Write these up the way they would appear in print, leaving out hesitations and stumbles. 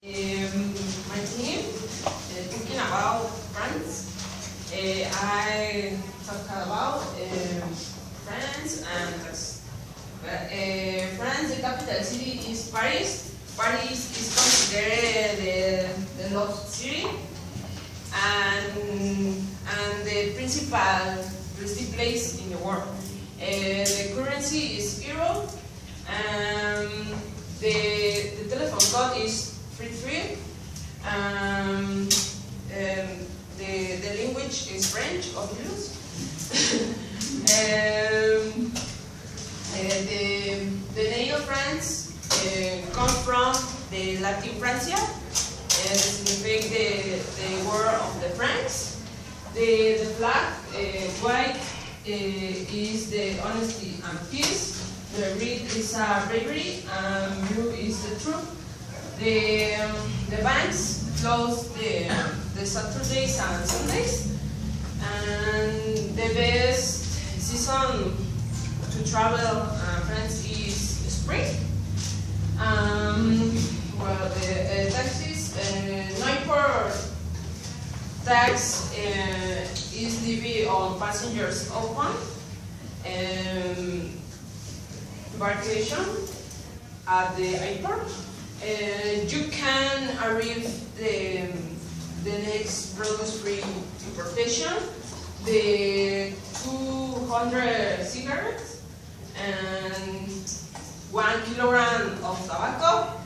My team, talking about France, I talk about France and France, the capital city is Paris. Paris is considered the lost city and the principal touristic place in the world. The currency is euro. The telephone code is 33. The language is French, obviously. The name of France comes from the Latin Francia, signifies the word of the Franks. The flag, white, is the honesty and peace. The red is bravery, and blue is the truth. The banks close the Saturdays and Sundays, and the best season to travel France is spring. Well, the taxes, 9% tax is levied on passengers of one embarkation at the airport. You can arrive the next produce-free importation, the 200 cigarettes and 1 kilogram of tobacco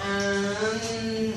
and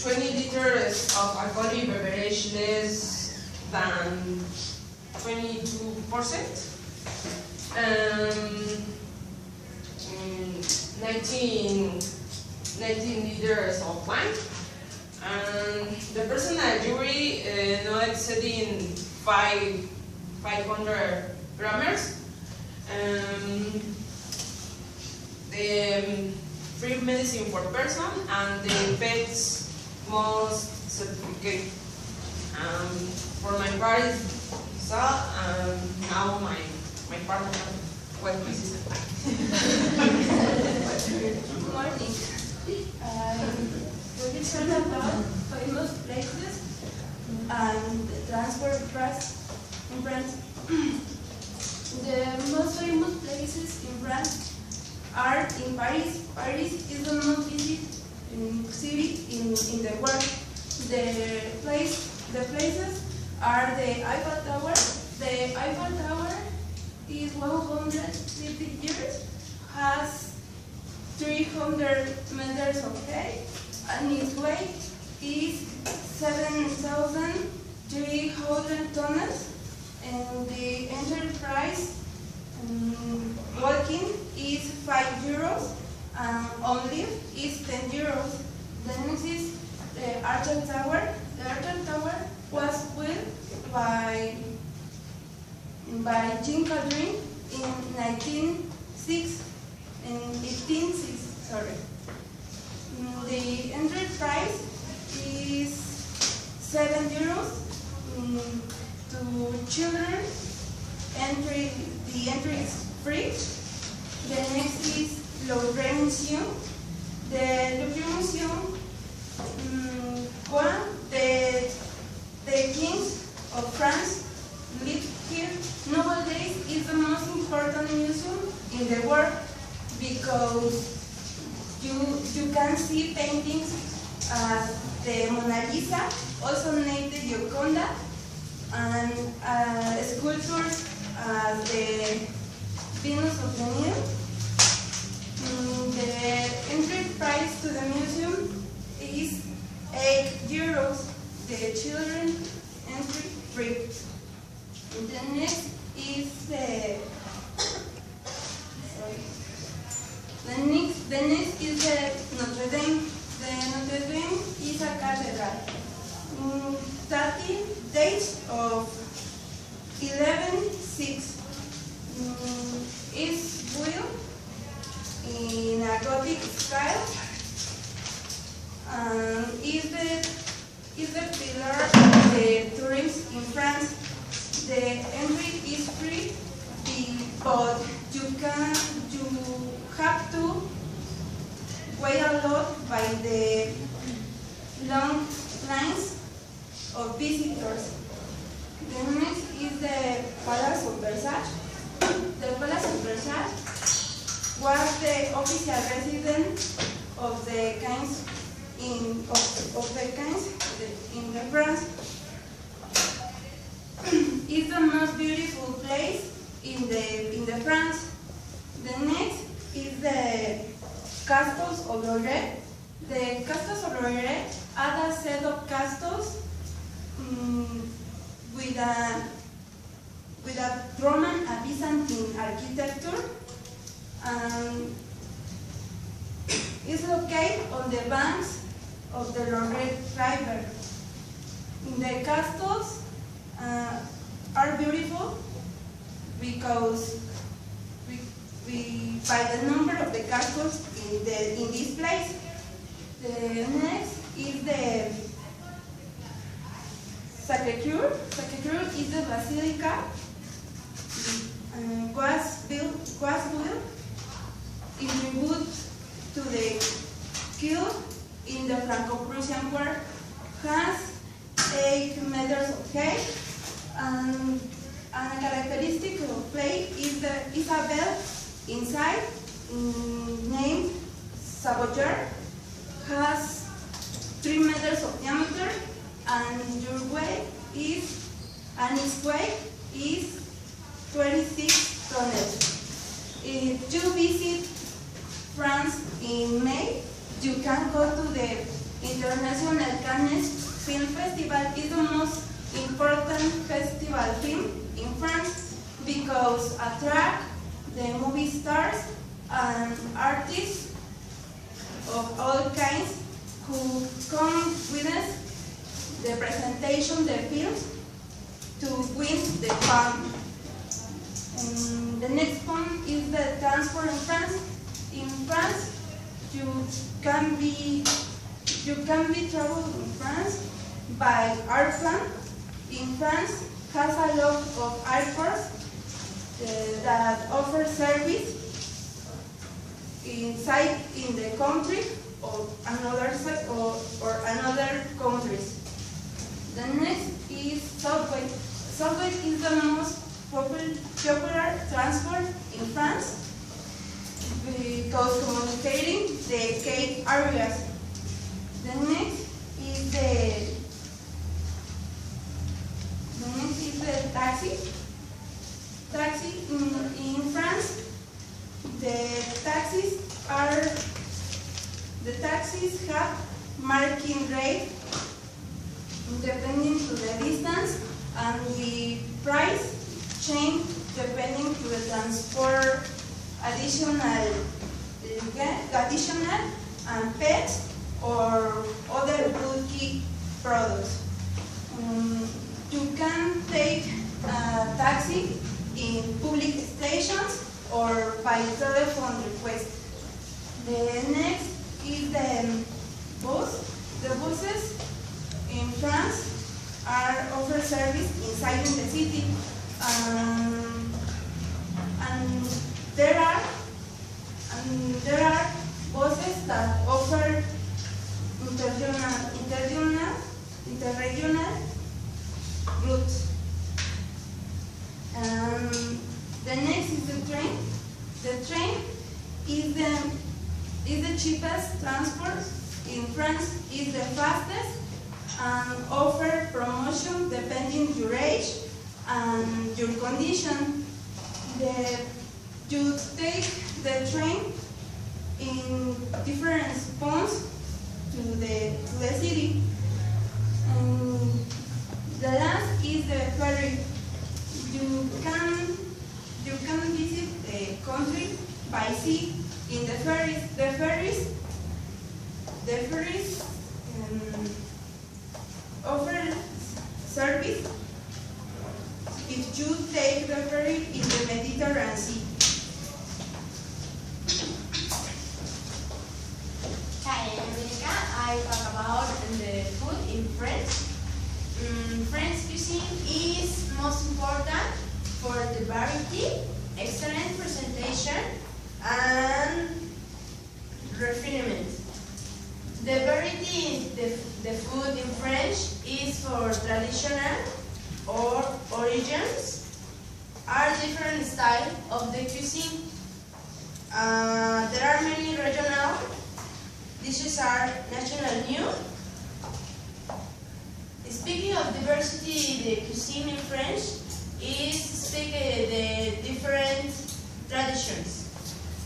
20 liters of alcoholic beverage less than 22%. 19 liters of wine, and the personal jewelry not exceeding 500 grams. The free medicine for person and the pets most certificate. For my part, so now my partner, well, my sister. Good morning. We will talk about famous places and the transport in France. The most famous places in France are in Paris. Paris is the most visited city in the world. The places are the Eiffel Tower. The Eiffel Tower is 150 years, has 300 meters of height, and its weight is 7,300 tons. And the entry price walking is €5, and on lift is €10. The next is the Eiffel Tower. The Eiffel Tower was built by Jean Caldrin in 1806. The entry price is €7. To children, the entry is free. The next is Louvre Museum. The Louvre Museum, the kings of France lived here. Nowadays, is the most important museum in the world because you can see paintings as the Mona Lisa, also named the Gioconda, and sculptures as the Venus of the Nile. The entry price to the museum is €8. The children entry free. The next is the next is the Notre Dame. The Notre Dame is a cathedral. 30 dates of 11/6. Is built in a Gothic style. Is the pillar of the the long lines of visitors. The next is the Palace of Versailles. The Palace of Versailles was the official residence of the kings in France. It's the most beautiful place in the France. The next is the Castles of Lorette. The Castles of Lorette are a set of castles with a Roman and Byzantine architecture, and is located on the banks of the Lorette River. The castles are beautiful because by the number of the castles in this place. The next is the Sacré-Cœur. Sacré-Cœur is the basilica. Was built in tribute to the killed in the Franco-Prussian War. Has 8 meters of height, and a characteristic of plate is a bell inside named Saboteur. Has 3 meters of diameter, and its weight is 26 tons. If you visit France in May, you can go to the International Cannes Film Festival. It's the most important festival film in France because attract the movie stars and artists of all kinds who come witness the presentation, the films, to win the fund. The next point is the transport in France. In France, you can be traveled in France by airplane. In France, has a lot of airports that offer service inside in the country or another countries. The next is subway. Subway is the most popular transport in France because communicating the key areas. The next is the taxi. Taxi in France, the taxis have marking rate depending to the distance, and the price change depending to the transport additional and pets or other bulky products. You can take a taxi in public stations or by telephone request. The next is the bus. The buses in France offer service inside in the city, and there are buses that offer interregional routes. The next is the train. The train is the cheapest transport in France. Is the fastest and offer promotion depending your age and your condition. You take the train in different points to the city. The last is the ferry. You can visit the country by sea in the ferries. The ferries offer service if you take the ferry in the Mediterranean Sea. Hi, I'm Monica. I talk about the food in France. French cuisine is most important for the variety, excellent presentation, and refinement. The variety in the food in French is for traditional or origins, are different styles of the cuisine. There are many regional dishes are national new. Speaking of diversity, the cuisine in French is speaking the different traditions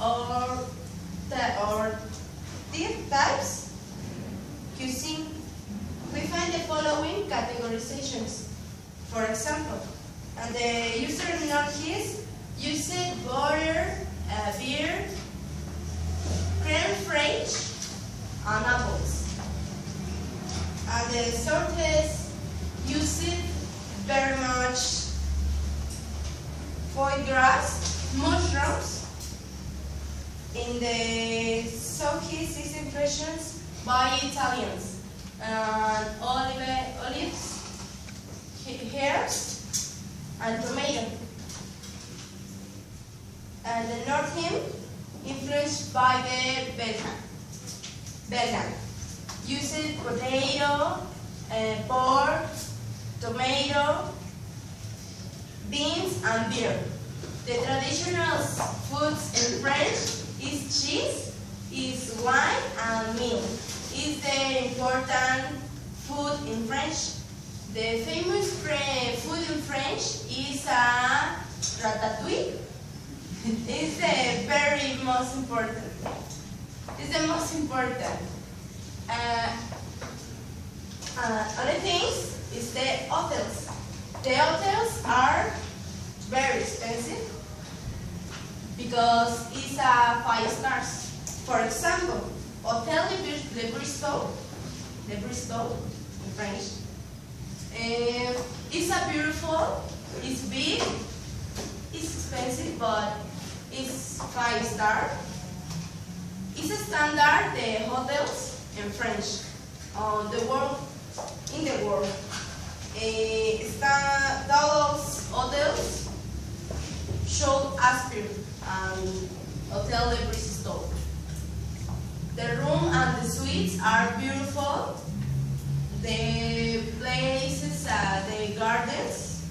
or types cuisine. We find the following categorizations. For example, on the Eastern Northeast, you said butter, beer, creme fraiche, and apples. And the Southeast, you said very much foie gras, mushrooms. In the Southeast is impressions by Italians, and olives, herbs, and tomato. And the Northern influenced by the Belgian. Used potato, pork, tomato, beans, and beer. The traditional foods in French is cheese, is wine, and milk. Is the important food in French. The famous food in French is a ratatouille. It's the very most important. It's the most important. Other things is the hotels. The hotels are very expensive because it's a 5 stars. For example, Hotel Le Bristol in French. It's a beautiful, it's big, it's expensive, but it's 5 star. It's a standard the hotels in French in the world. Those hotels show Aspire and Hotel Le Bristol. The room and the suites are beautiful. The places, the gardens.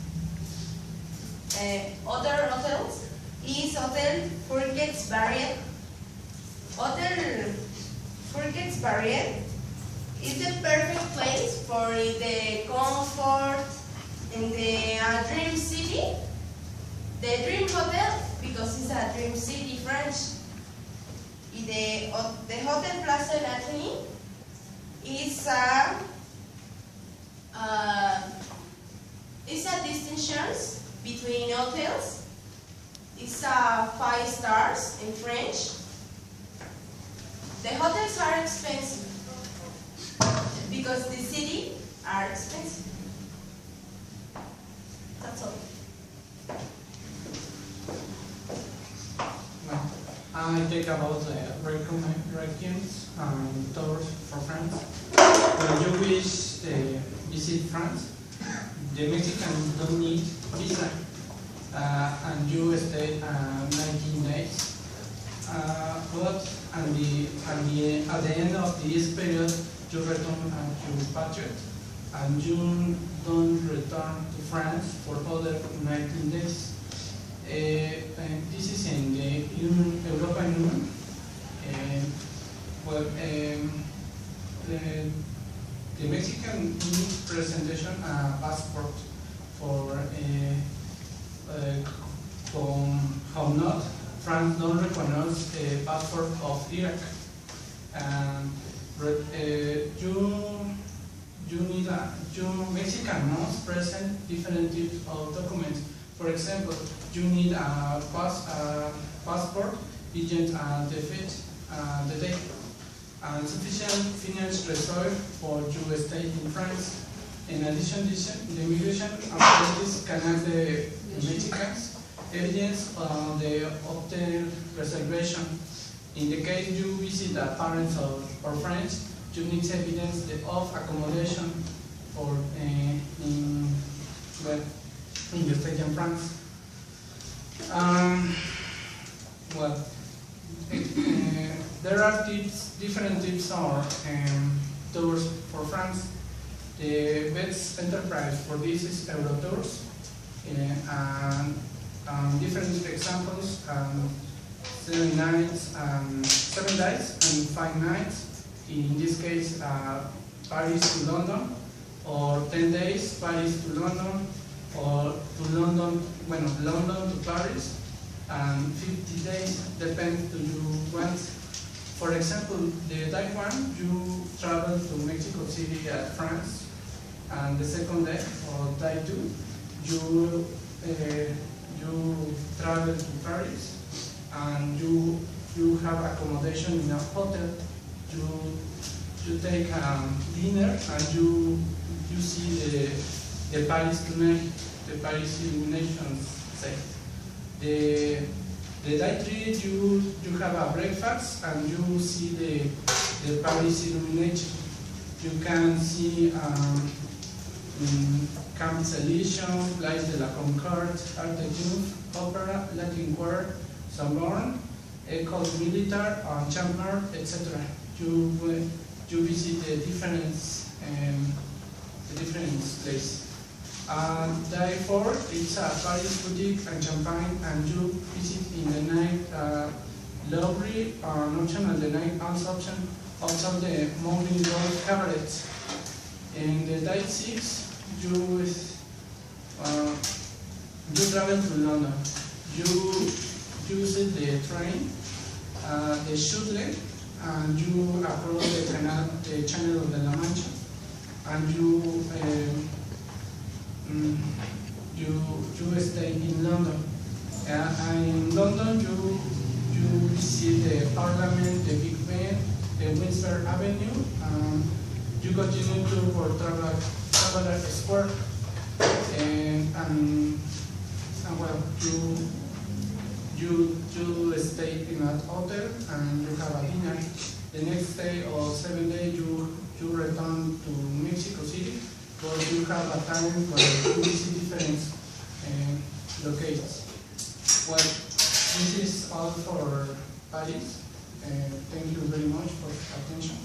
Other hotels is Hotel Forget's Barrier. Hotel Forget's Barrier is the perfect place for the comfort in the dream city. The dream hotel, because it's a dream city French. The Hotel Plaza Latini is a distinction between hotels. It's a 5 stars in French. The hotels are expensive because the city are expensive. That's all. I think about the recommendations and tours for France. When you wish to visit France, the Mexicans don't need visa, and you stay 19 days. But at the end of this period, you return to your country, and you don't return to France for other 19 days. This is in the European Union. The Mexican need presentation passport for how not France don't recognize a passport of Iraq. You Mexican must present different types of documents. For example, you need a passport, agent the date, and sufficient financial reserve for your stay in France. In addition, the immigration authorities can ask the Mexicans evidence on the hotel reservation. In the case you visit a parents or friends, you need evidence of accommodation for in your stay in France. There are different tips or tours for France. The best enterprise for this is Eurotours, and different examples: 7 nights, 7 days, and 5 nights. In this case, Paris to London, or 10 days, Paris to London, or to London to Paris, and 50 days, depends to you want. For example, the day 1, you travel to Mexico City at France, and the second day, or day 2, you travel to Paris, and you have accommodation in a hotel. You take dinner, and you see the Paris tonight, the Paris illuminations set. The day 3, you have a breakfast, and you see the Paris illumination. You can see Camps Elysium, Place de la Concorde, Arc de Triomphe, Opera, Latin Quarter, Sorbonne, École Militaire, Chamber, etc. You visit the different places. Day 4, it's a Paris boutique and champagne, and you visit in the night Louvre, option, and the night also the morning road cabaret. In the day 6, you travel to London. You use the train, the shuttle, and you approach the Channel of the La Mancha, and you stay in London. And in London, you visit the Parliament, the Big Ben, the Windsor Avenue, and you continue to for Trafalgar Square, and well, you stay in a hotel, and you have a dinner. The next day or 7 days, you return to Mexico City, but you have a time when you visit different locations. Well, this is all for Paris. Thank you very much for attention.